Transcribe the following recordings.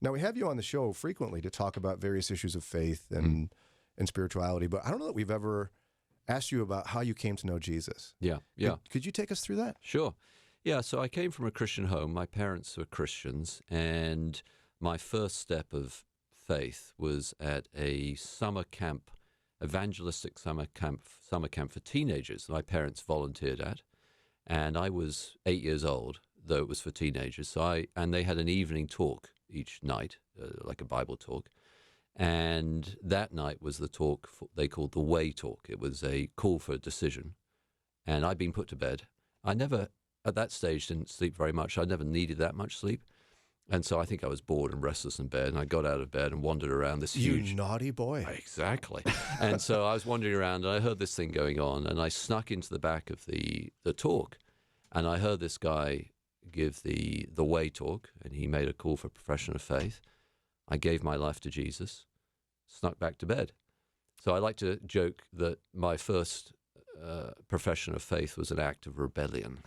Now, we have you on the show frequently to talk about various issues of faith and spirituality, but I don't know that we've ever asked you about how you came to know Jesus. Yeah. Could you take us through that? Sure. Yeah, so I came from a Christian home. My parents were Christians, and my first step of faith was at a summer camp, evangelistic summer camp for teenagers that my parents volunteered at. And I was 8 years old, though it was for teenagers. And they had an evening talk each night, like a Bible talk. And that night was the talk they called the Way Talk. It was a call for a decision. And I'd been put to bed. I never, at that stage, didn't sleep very much. I never needed that much sleep. And so I think I was bored and restless in bed. And I got out of bed and wandered around this huge... You naughty boy. Exactly. And so I was wandering around and I heard this thing going on. And I snuck into the back of the talk. And I heard this guy give the Way Talk. And he made a call for profession of faith. I gave my life to Jesus, snuck back to bed. So I like to joke that my first profession of faith was an act of rebellion.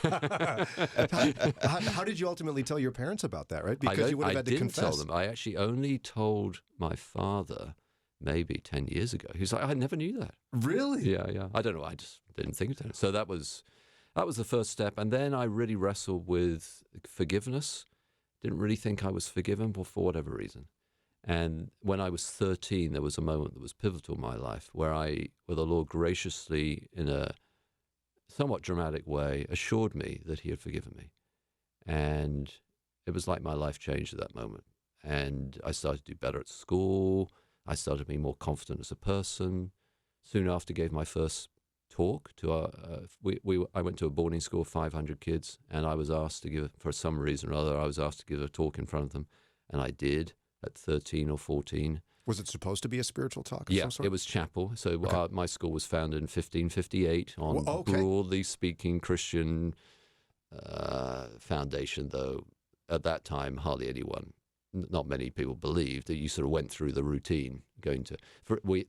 How did you ultimately tell your parents about that, right? Because you would have had to confess. I didn't tell them. I actually only told my father maybe 10 years ago. He was like, I never knew that. Really? Yeah. I don't know. I just didn't think of it. So that was the first step. And then I really wrestled with forgiveness. Didn't really think I was forgiven for whatever reason. And when I was 13, there was a moment that was pivotal in my life where the Lord graciously, in a somewhat dramatic way, assured me that he had forgiven me. And it was like my life changed at that moment. And I started to do better at school. I started to be more confident as a person. Soon after, gave my first talk to I went to a boarding school of 500 kids, and I was asked to give, for some reason or other, I was asked to give a talk in front of them, and I did at 13 or 14. Was it supposed to be a spiritual talk of yeah, some sort? It was chapel. So Okay. My school was founded in 1558 on broadly speaking Christian foundation, though at that time hardly anyone, not many people believed that you sort of went through the routine going to.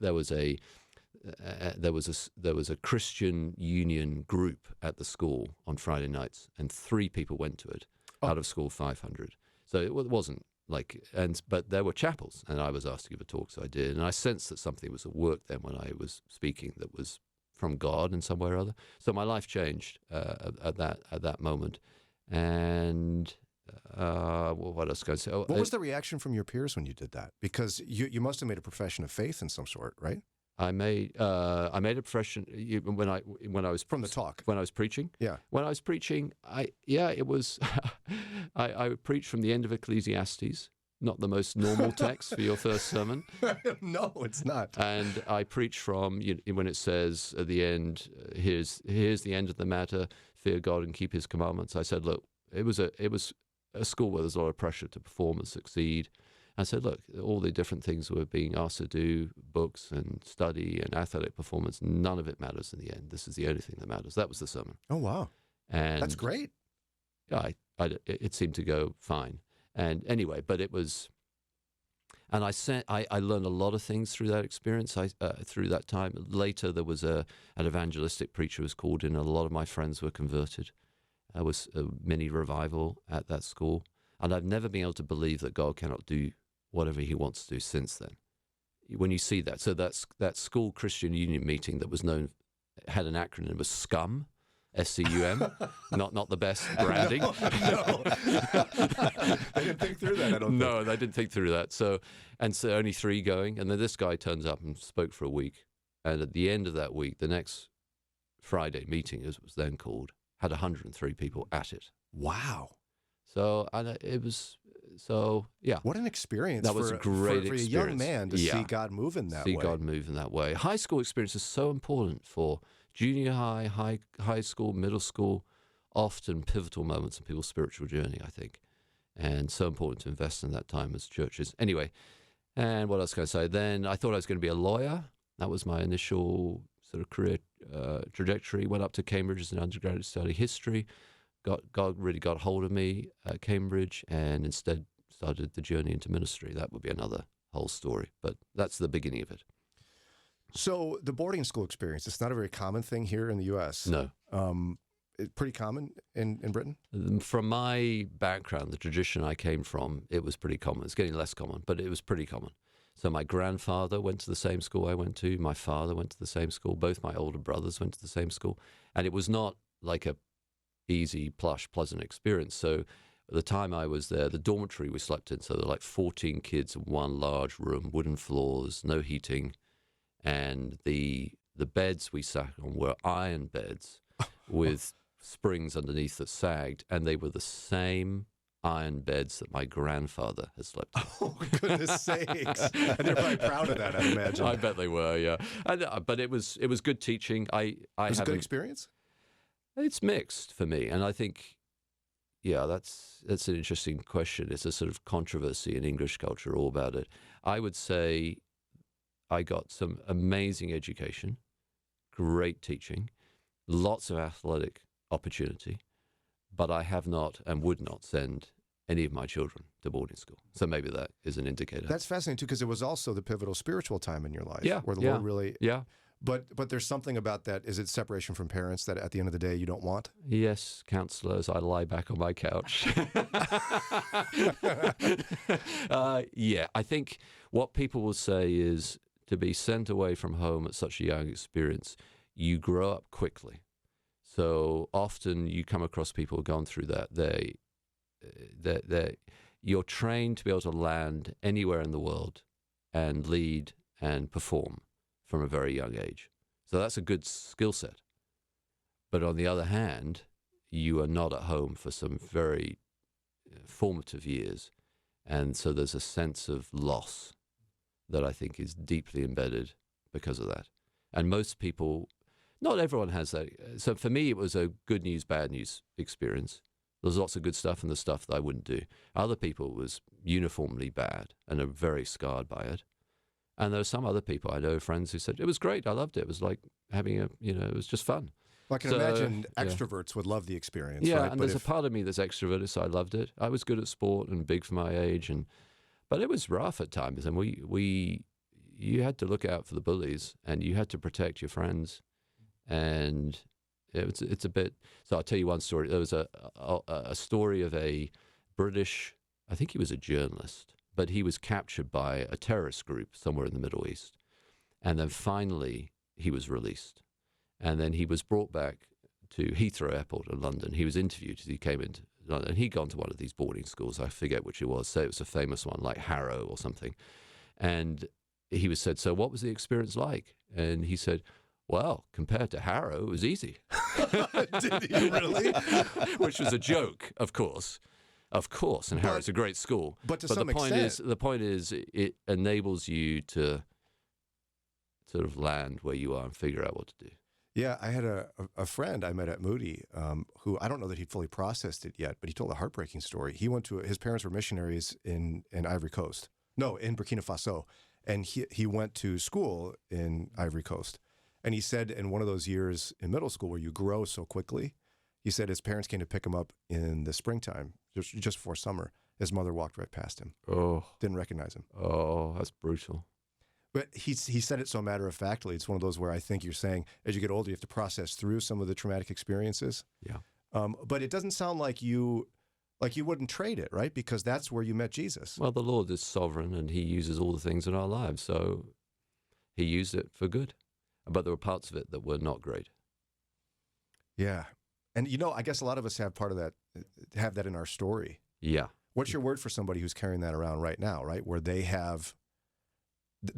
There was a Christian Union group at the school on Friday nights, and 3 people went to it out of school 500. So it wasn't like, but there were chapels, and I was asked to give a talk, so I did, and I sensed that something was at work then when I was speaking that was from God in some way or other. So my life changed at that moment, and what else can I say? What was the reaction from your peers when you did that? Because you must have made a profession of faith in some sort, right? I made a profession when I was From the talk. when I was preaching. Yeah. When I was preaching, it was I preached from the end of Ecclesiastes, not the most normal text for your first sermon. No, it's not. And I preached from when it says at the end, here's the end of the matter: fear God and keep His commandments. I said, look, it was a school where there's a lot of pressure to perform and succeed. I said, look, all the different things we're being asked to do, books and study and athletic performance, none of it matters in the end. This is the only thing that matters. That was the sermon. Oh, wow. And that's great. Yeah, it seemed to go fine. And anyway, but it was, and I learned a lot of things through that experience, through that time. Later, there was an evangelistic preacher who was called in, and a lot of my friends were converted. There was a mini revival at that school. And I've never been able to believe that God cannot do whatever He wants to do since then. When you see that, so that school Christian Union meeting that was known, had an acronym, it was SCUM, SCUM, not the best branding. No. They didn't think through that, I don't think. No, they didn't think through that. So only 3 going, and then this guy turns up and spoke for a week. And at the end of that week, the next Friday meeting, as it was then called, had 103 people at it. Wow. So it was, yeah. What an experience. That was a great for a experience. young man to see God move in that way. See God move in that way. High school experience is so important for junior high school, middle school, often pivotal moments in people's spiritual journey, I think. And so important to invest in that time as churches. Anyway, and what else can I say? Then I thought I was going to be a lawyer. That was my initial sort of career trajectory. Went up to Cambridge as an undergraduate to study history. God really got hold of me at Cambridge, and instead started the journey into ministry. That would be another whole story, but that's the beginning of it. So the boarding school experience, it's not a very common thing here in the U.S. No. pretty common in Britain? From my background, the tradition I came from, it was pretty common. It's getting less common, but it was pretty common. So my grandfather went to the same school I went to. My father went to the same school. Both my older brothers went to the same school. And it was not like a easy, plush, pleasant experience. So at the time I was there, the dormitory we slept in, so there were like 14 kids in one large room, wooden floors, no heating. And the beds we sat on were iron beds with springs underneath that sagged, and they were the same iron beds that my grandfather had slept in. Oh, goodness sakes. And they're probably proud of that, I imagine. I bet they were, yeah. And, but it was good teaching. It was a good experience? It's mixed for me, and I think, yeah, that's an interesting question. It's a sort of controversy in English culture all about it. I would say I got some amazing education, great teaching, lots of athletic opportunity, but I have not and would not send any of my children to boarding school. So maybe that is an indicator. That's fascinating, too, because it was also the pivotal spiritual time in your life. Yeah, where the Lord really... Yeah. But there's something about that. Is it separation from parents that at the end of the day you don't want? Yes, counselors, I lie back on my couch. Yeah, I think what people will say is to be sent away from home at such a young experience, you grow up quickly. So often you come across people who've gone through that. You're trained to be able to land anywhere in the world and lead and perform from a very young age. So that's a good skill set. But on the other hand, you are not at home for some very formative years. And so there's a sense of loss that I think is deeply embedded because of that. And most people, not everyone has that. So for me, it was a good news, bad news experience. There's lots of good stuff and the stuff that I wouldn't do. Other people, it was uniformly bad and are very scarred by it. And there are some other people I know, friends who said, it was great, I loved it. It was like having it was just fun. Well, I can imagine extroverts would love the experience. Yeah, right? and there's a part of me that's extroverted, so I loved it. I was good at sport and big for my age, but it was rough at times. And you had to look out for the bullies, and you had to protect your friends. And it's a bit. So I'll tell you one story. There was a story of a British, I think he was a journalist, but he was captured by a terrorist group somewhere in the Middle East. And then finally he was released. And then he was brought back to Heathrow Airport in London. He was interviewed as he came into London. And he'd gone to one of these boarding schools. I forget which it was. Say it was a famous one like Harrow or something. And he was said, so what was the experience like? And he said, well, compared to Harrow, it was easy. Did he really? Which was a joke, of course. Of course, and Harrow's a great school. But to some extent. The point is, it enables you to sort of land where you are and figure out what to do. Yeah, I had a friend I met at Moody who, I don't know that he fully processed it yet, but he told a heartbreaking story. He went to, his parents were missionaries in Ivory Coast. No, in Burkina Faso. And he went to school in Ivory Coast. And he said in one of those years in middle school where you grow so quickly, he said his parents came to pick him up in the springtime, just before summer. His mother walked right past him. Oh. Didn't recognize him. Oh, that's brutal. But he said it so matter-of-factly. It's one of those where I think you're saying as you get older, you have to process through some of the traumatic experiences. Yeah. But it doesn't sound like you wouldn't trade it, right? Because that's where you met Jesus. Well, the Lord is sovereign, and he uses all the things in our lives. So he used it for good. But there were parts of it that were not great. Yeah. And, I guess a lot of us have part of that, have that in our story. Yeah. What's your word for somebody who's carrying that around right now, right? Where they have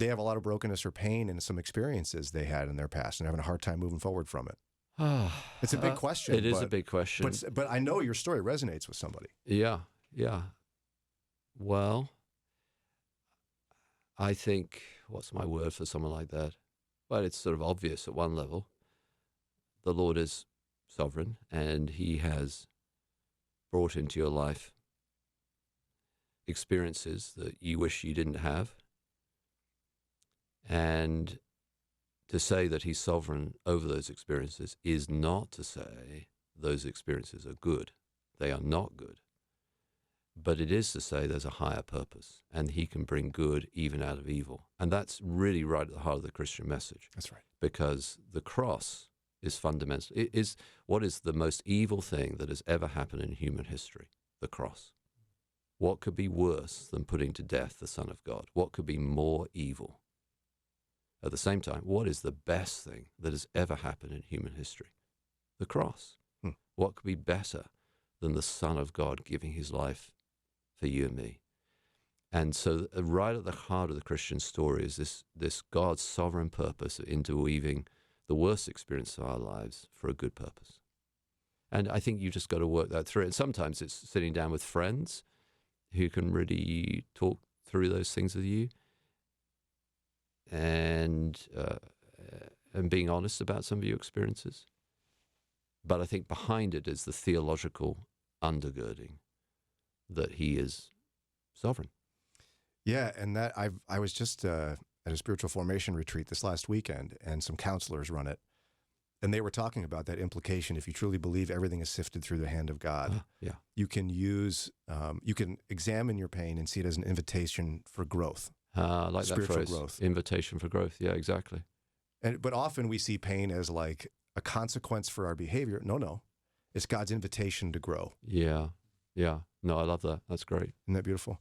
a lot of brokenness or pain and some experiences they had in their past and having a hard time moving forward from it. It's a big question. It is a big question. But I know your story resonates with somebody. Yeah, yeah. Well, I think, what's my word for someone like that? Well, it's sort of obvious at one level. The Lord is sovereign, and he has brought into your life experiences that you wish you didn't have. And to say that he's sovereign over those experiences is not to say those experiences are good. They are not good. But it is to say there's a higher purpose, and he can bring good even out of evil. And that's really right at the heart of the Christian message. That's right. Because the cross is fundamental. It is what is the most evil thing that has ever happened in human history? The cross. What could be worse than putting to death the Son of God? What could be more evil? At the same time, what is the best thing that has ever happened in human history? The cross. What could be better than the Son of God giving his life for you and me? And so right at the heart of the Christian story is this God's sovereign purpose of interweaving the worst experience of our lives for a good purpose. And I think you just got to work that through. And sometimes it's sitting down with friends who can really talk through those things with you, and being honest about some of your experiences. But I think behind it is the theological undergirding that he is sovereign. Yeah, and that I was just at a spiritual formation retreat this last weekend, and some counselors run it, and they were talking about that implication. If you truly believe everything is sifted through the hand of God, you can use, you can examine your pain and see it as an invitation for growth. I like that spiritual phrase, growth. Invitation for growth. Yeah, exactly. But often we see pain as like a consequence for our behavior. No, it's God's invitation to grow. Yeah. No, I love that. That's great. Isn't that beautiful?